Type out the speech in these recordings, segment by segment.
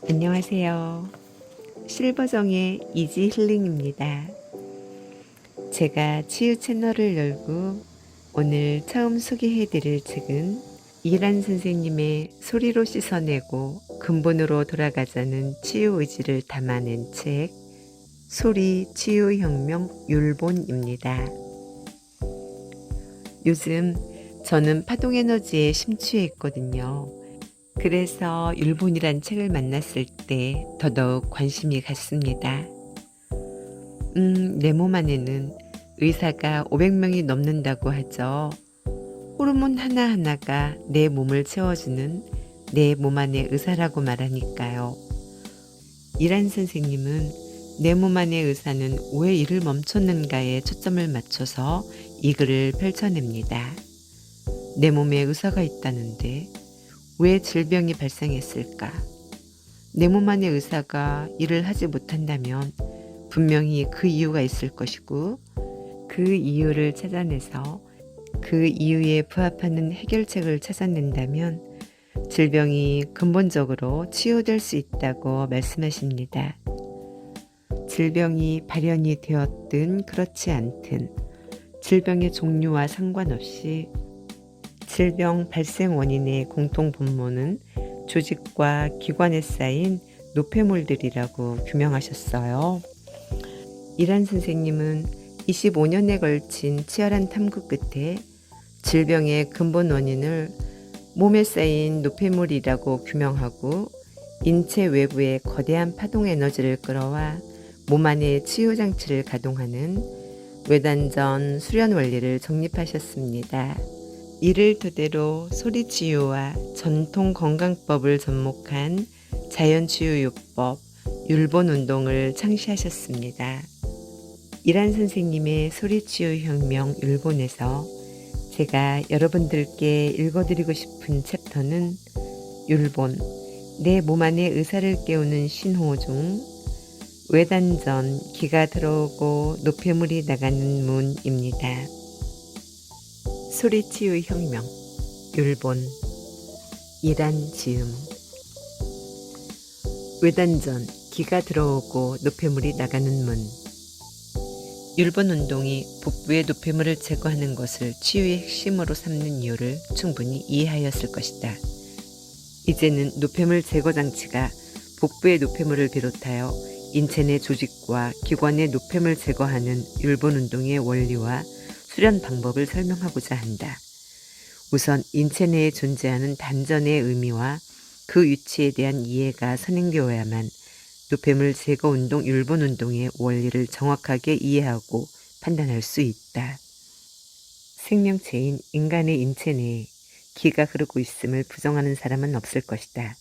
안녕하세요. 실버정의 이지 힐링입니다. 제가 치유 채널을 열고 오늘 처음 소개해드릴 책은 이란 선생님의 소리로 씻어내고 근본으로 돌아가자는 치유 의지를 담아낸 책 소리 치유혁명 율본입니다. 요즘 저는 파동에너지에 심취해 있거든요. 그래서 율본이란 책을 만났을 때 더더욱 관심이 갔습니다. 내 몸 안에는 의사가 500명이 넘는다고 하죠. 호르몬 하나하나가 내 몸을 채워주는 내 몸 안의 의사라고 말하니까요. 이란 선생님은 내 몸 안의 의사는 왜 일을 멈췄는가에 초점을 맞춰서 이 글을 펼쳐냅니다. 내 몸에 의사가 있다는데 왜 질병이 발생했을까? 내 몸 안의 의사가 일을 하지 못한다면 분명히 그 이유가 있을 것이고 그 이유를 찾아내서 그 이유에 부합하는 해결책을 찾아낸다면 질병이 근본적으로 치유될 수 있다고 말씀하십니다. 질병이 발현이 되었든 그렇지 않든 질병의 종류와 상관없이 질병 발생 원인의 공통 분모는 조직과 기관에 쌓인 노폐물들이라고 규명하셨어요. 이란 선생님은 25년에 걸친 치열한 탐구 끝에 질병의 근본 원인을 몸에 쌓인 노폐물이라고 규명하고 인체 외부에 거대한 파동 에너지를 끌어와 몸 안의 치유 장치를 가동하는 외단전 수련 원리를 정립하셨습니다. 이를 토대로 소리치유와 전통 건강법을 접목한 자연치유요법, 율본운동을 창시하셨습니다. 이란 선생님의 소리치유혁명 율본에서 제가 여러분들께 읽어드리고 싶은 챕터는 율본, 내 몸 안의 의사를 깨우는 신호 중 외단전, 기가 들어오고 노폐물이 나가는 문입니다. 소리치유혁명, 율본, 이란 지음. 외단전, 기가 들어오고 노폐물이 나가는 문. 율본 운동이 복부의 노폐물을 제거하는 것을 치유의 핵심으로 삼는 이유를 충분히 이해하였을 것이다. 이제는 노폐물 제거 장치가 복부의 노폐물을 비롯하여 인체 내 조직과 기관의 노폐물 제거하는 율본 운동의 원리와 수련 방법을 설명하고자 한다. 우선 인체 내에 존재하는 단전의 의미와 그 위치에 대한 이해가 선행되어야만 노폐물 제거 운동 율본 운동의 원리를 정확하게 이해하고 판단할 수 있다. 생명체인 인간의 인체 내에 기가 흐르고 있음을 부정하는 사람은 없을 것이다.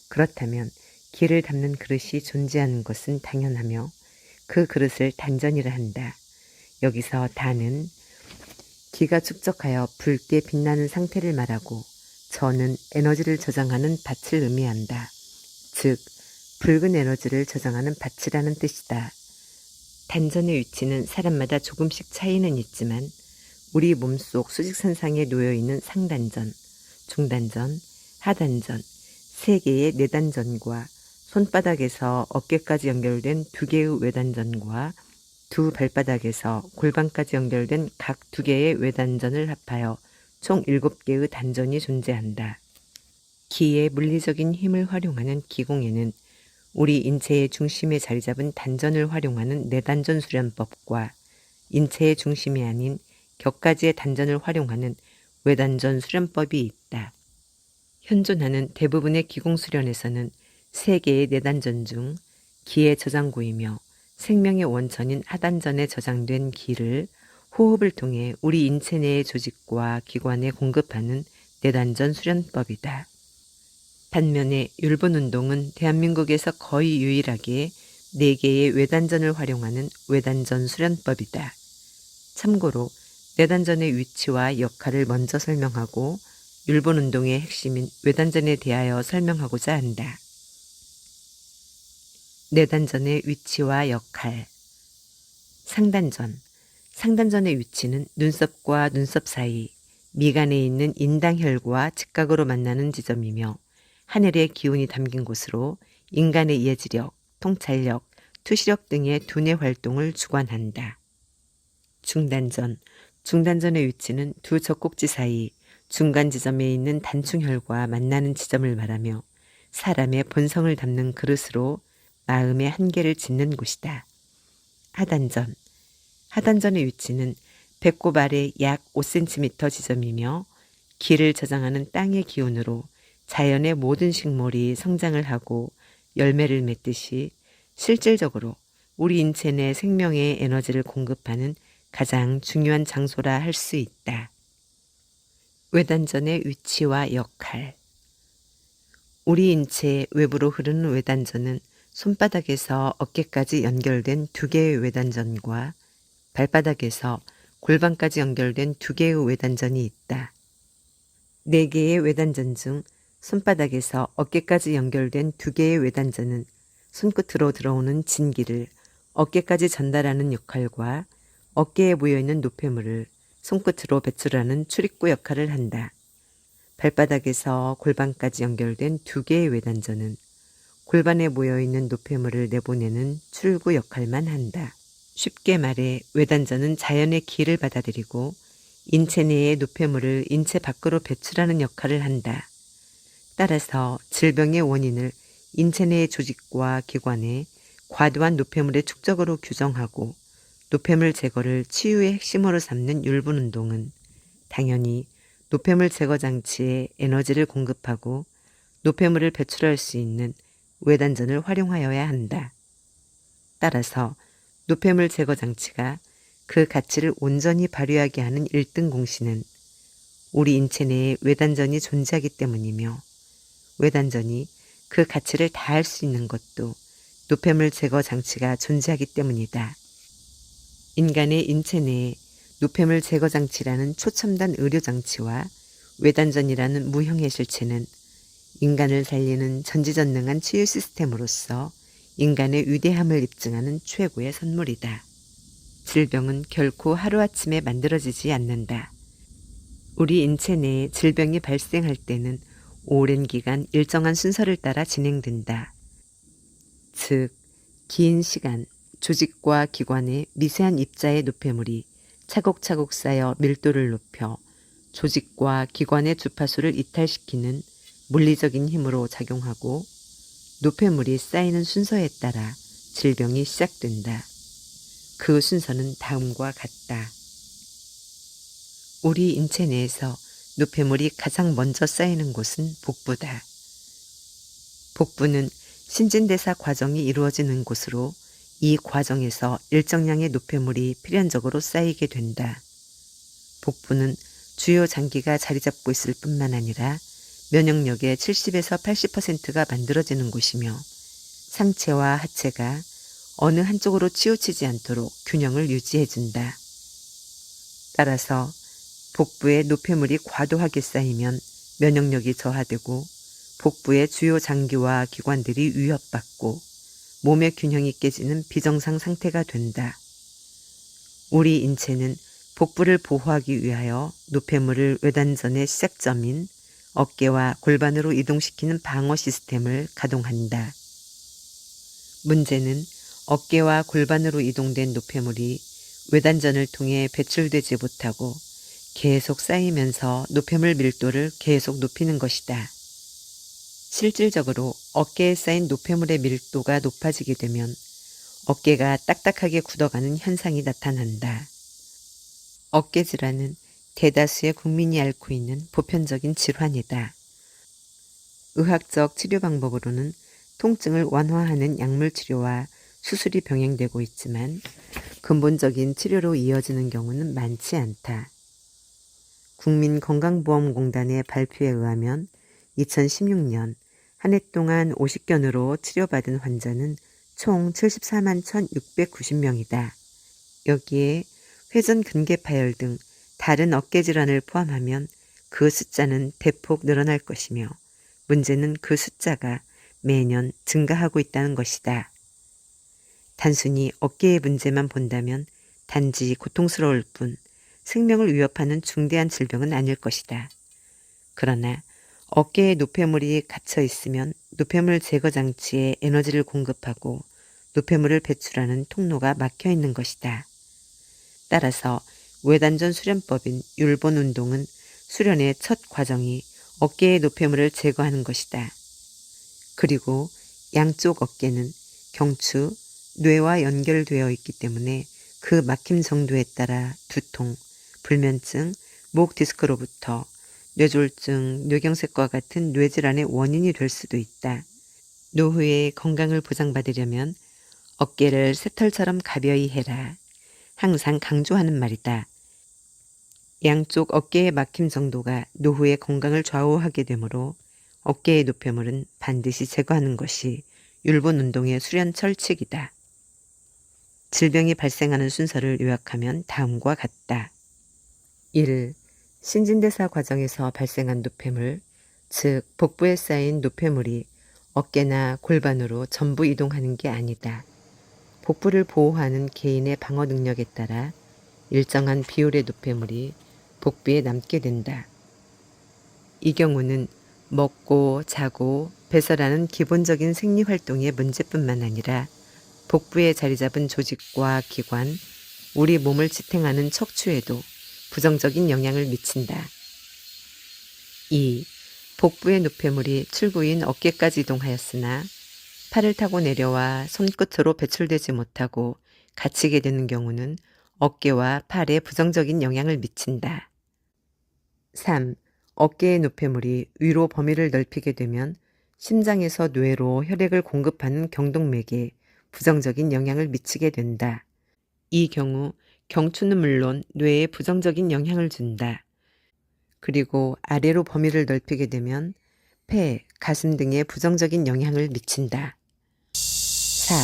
그렇다면 기를 담는 그릇이 존재하는 것은 당연하며 그 그릇을 단전이라 한다. 여기서 단은 기가 축적하여 붉게 빛나는 상태를 말하고 전은 에너지를 저장하는 밭을 의미한다. 즉 붉은 에너지를 저장하는 밭이라는 뜻이다. 단전의 위치는 사람마다 조금씩 차이는 있지만 우리 몸속 수직선상에 놓여있는 상단전, 중단전, 하단전, 3개의 내단전과 손바닥에서 어깨까지 연결된 2개의 외단전과 두 발바닥에서 골반까지 연결된 각 2개의 외단전을 합하여 총 7개의 단전이 존재한다. 기의 물리적인 힘을 활용하는 기공에는 우리 인체의 중심에 자리 잡은 단전을 활용하는 내단전 수련법과 인체의 중심이 아닌 격가지의 단전을 활용하는 외단전 수련법이 있다. 현존하는 대부분의 기공 수련에서는 3개의 내단전 중 기의 저장고이며 생명의 원천인 하단전에 저장된 기를 호흡을 통해 우리 인체 내의 조직과 기관에 공급하는 내단전 수련법이다. 반면에 율본 운동은 대한민국에서 거의 유일하게 4개의 외단전을 활용하는 외단전 수련법이다. 참고로 내단전의 위치와 역할을 먼저 설명하고 율본 운동의 핵심인 외단전에 대하여 설명하고자 한다. 내단전의 위치와 역할. 상단전. 상단전의 위치는 눈썹과 눈썹 사이, 미간에 있는 인당혈과 직각으로 만나는 지점이며 하늘의 기운이 담긴 곳으로 인간의 예지력, 통찰력, 투시력 등의 두뇌 활동을 주관한다. 중단전의 위치는 두 젖꼭지 사이 중간 지점에 있는 단충혈과 만나는 지점을 말하며 사람의 본성을 담는 그릇으로 마음의 한계를 짓는 곳이다. 하단전의 위치는 배꼽 아래 약 5cm 지점이며 기를 저장하는 땅의 기운으로 자연의 모든 식물이 성장을 하고 열매를 맺듯이 실질적으로 우리 인체 내 생명의 에너지를 공급하는 가장 중요한 장소라 할 수 있다. 외단전의 위치와 역할. 우리 인체 외부로 흐르는 외단전은 손바닥에서 어깨까지 연결된 두 개의 외단전과 발바닥에서 골반까지 연결된 두 개의 외단전이 있다. 네 개의 외단전 중 손바닥에서 어깨까지 연결된 두 개의 외단전은 손끝으로 들어오는 진기를 어깨까지 전달하는 역할과 어깨에 모여있는 노폐물을 손끝으로 배출하는 출입구 역할을 한다. 발바닥에서 골반까지 연결된 두 개의 외단전은 골반에 모여있는 노폐물을 내보내는 출구 역할만 한다. 쉽게 말해 외단전은 자연의 기를 받아들이고 인체 내의 노폐물을 인체 밖으로 배출하는 역할을 한다. 따라서 질병의 원인을 인체 내의 조직과 기관에 과도한 노폐물의 축적으로 규정하고 노폐물 제거를 치유의 핵심으로 삼는 율분운동은 당연히 노폐물 제거 장치에 에너지를 공급하고 노폐물을 배출할 수 있는 외단전을 활용하여야 한다. 따라서 노폐물 제거 장치가 그 가치를 온전히 발휘하게 하는 1등 공신은 우리 인체 내에 외단전이 존재하기 때문이며 외단전이 그 가치를 다할 수 있는 것도 노폐물 제거 장치가 존재하기 때문이다. 인간의 인체 내에 노폐물 제거 장치라는 초첨단 의료 장치와 외단전이라는 무형의 실체는 인간을 살리는 전지전능한 치유 시스템으로서 인간의 위대함을 입증하는 최고의 선물이다. 질병은 결코 하루아침에 만들어지지 않는다. 우리 인체 내에 질병이 발생할 때는 오랜 기간 일정한 순서를 따라 진행된다. 즉, 긴 시간 조직과 기관의 미세한 입자의 노폐물이 차곡차곡 쌓여 밀도를 높여 조직과 기관의 주파수를 이탈시키는 물리적인 힘으로 작용하고 노폐물이 쌓이는 순서에 따라 질병이 시작된다. 그 순서는 다음과 같다. 우리 인체 내에서 노폐물이 가장 먼저 쌓이는 곳은 복부다. 복부는 신진대사 과정이 이루어지는 곳으로 이 과정에서 일정량의 노폐물이 필연적으로 쌓이게 된다. 복부는 주요 장기가 자리 잡고 있을 뿐만 아니라 면역력의 70에서 80%가 만들어지는 곳이며 상체와 하체가 어느 한쪽으로 치우치지 않도록 균형을 유지해준다. 따라서 복부에 노폐물이 과도하게 쌓이면 면역력이 저하되고 복부의 주요 장기와 기관들이 위협받고 몸의 균형이 깨지는 비정상 상태가 된다. 우리 인체는 복부를 보호하기 위하여 노폐물을 외단전의 시작점인 어깨와 골반으로 이동시키는 방어 시스템을 가동한다. 문제는 어깨와 골반으로 이동된 노폐물이 외단전을 통해 배출되지 못하고 계속 쌓이면서 노폐물 밀도를 계속 높이는 것이다. 실질적으로 어깨에 쌓인 노폐물의 밀도가 높아지게 되면 어깨가 딱딱하게 굳어가는 현상이 나타난다. 어깨 질환은 대다수의 국민이 앓고 있는 보편적인 질환이다. 의학적 치료 방법으로는 통증을 완화하는 약물 치료와 수술이 병행되고 있지만 근본적인 치료로 이어지는 경우는 많지 않다. 국민건강보험공단의 발표에 의하면 2016년 한 해 동안 50견으로 치료받은 환자는 총 74만 1,690명이다. 여기에 회전 근개 파열 등 다른 어깨 질환을 포함하면 그 숫자는 대폭 늘어날 것이며 문제는 그 숫자가 매년 증가하고 있다는 것이다. 단순히 어깨의 문제만 본다면 단지 고통스러울 뿐 생명을 위협하는 중대한 질병은 아닐 것이다. 그러나 어깨에 노폐물이 갇혀 있으면 노폐물 제거 장치에 에너지를 공급하고 노폐물을 배출하는 통로가 막혀 있는 것이다. 따라서 외단전 수련법인 율본 운동은 수련의 첫 과정이 어깨의 노폐물을 제거하는 것이다. 그리고 양쪽 어깨는 경추, 뇌와 연결되어 있기 때문에 그 막힘 정도에 따라 두통, 불면증, 목 디스크로부터 뇌졸중, 뇌경색과 같은 뇌질환의 원인이 될 수도 있다. 노후의 건강을 보장받으려면 어깨를 새털처럼 가벼이 해라. 항상 강조하는 말이다. 양쪽 어깨의 막힘 정도가 노후의 건강을 좌우하게 되므로 어깨의 노폐물은 반드시 제거하는 것이 율본 운동의 수련 철칙이다. 질병이 발생하는 순서를 요약하면 다음과 같다. 1. 신진대사 과정에서 발생한 노폐물, 즉 복부에 쌓인 노폐물이 어깨나 골반으로 전부 이동하는 게 아니다. 복부를 보호하는 개인의 방어 능력에 따라 일정한 비율의 노폐물이 복부에 남게 된다. 이 경우는 먹고 자고 배설하는 기본적인 생리활동의 문제뿐만 아니라 복부에 자리 잡은 조직과 기관, 우리 몸을 지탱하는 척추에도 부정적인 영향을 미친다. 2. 복부의 노폐물이 출구인 어깨까지 이동하였으나 팔을 타고 내려와 손끝으로 배출되지 못하고 갇히게 되는 경우는 어깨와 팔에 부정적인 영향을 미친다. 3. 어깨의 노폐물이 위로 범위를 넓히게 되면 심장에서 뇌로 혈액을 공급하는 경동맥에 부정적인 영향을 미치게 된다. 이 경우 경추는 물론 뇌에 부정적인 영향을 준다. 그리고 아래로 범위를 넓히게 되면 폐, 가슴 등에 부정적인 영향을 미친다. 4.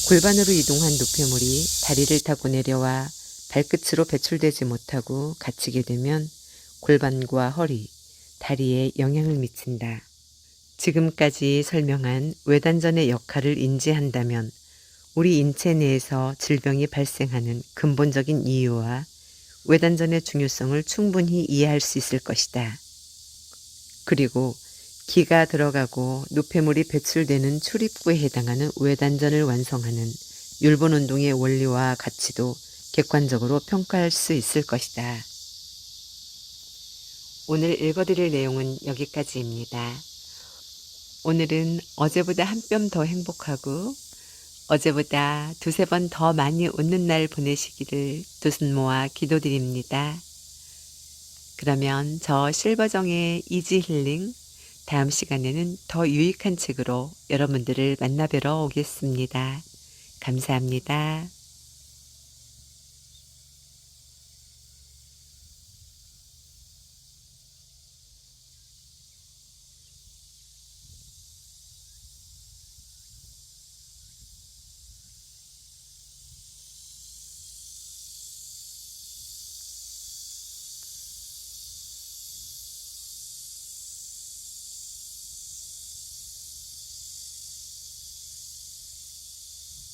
골반으로 이동한 노폐물이 다리를 타고 내려와 발끝으로 배출되지 못하고 갇히게 되면 골반과 허리, 다리에 영향을 미친다. 지금까지 설명한 외단전의 역할을 인지한다면 우리 인체 내에서 질병이 발생하는 근본적인 이유와 외단전의 중요성을 충분히 이해할 수 있을 것이다. 그리고 기가 들어가고 노폐물이 배출되는 출입구에 해당하는 외단전을 완성하는 율본 운동의 원리와 가치도 객관적으로 평가할 수 있을 것이다. 오늘 읽어드릴 내용은 여기까지입니다. 오늘은 어제보다 한 뼘 더 행복하고 어제보다 두세 번 더 많이 웃는 날 보내시기를 두 손 모아 기도드립니다. 그러면 저 실버정의 이지 힐링 다음 시간에는 더 유익한 책으로 여러분들을 만나뵈러 오겠습니다. 감사합니다.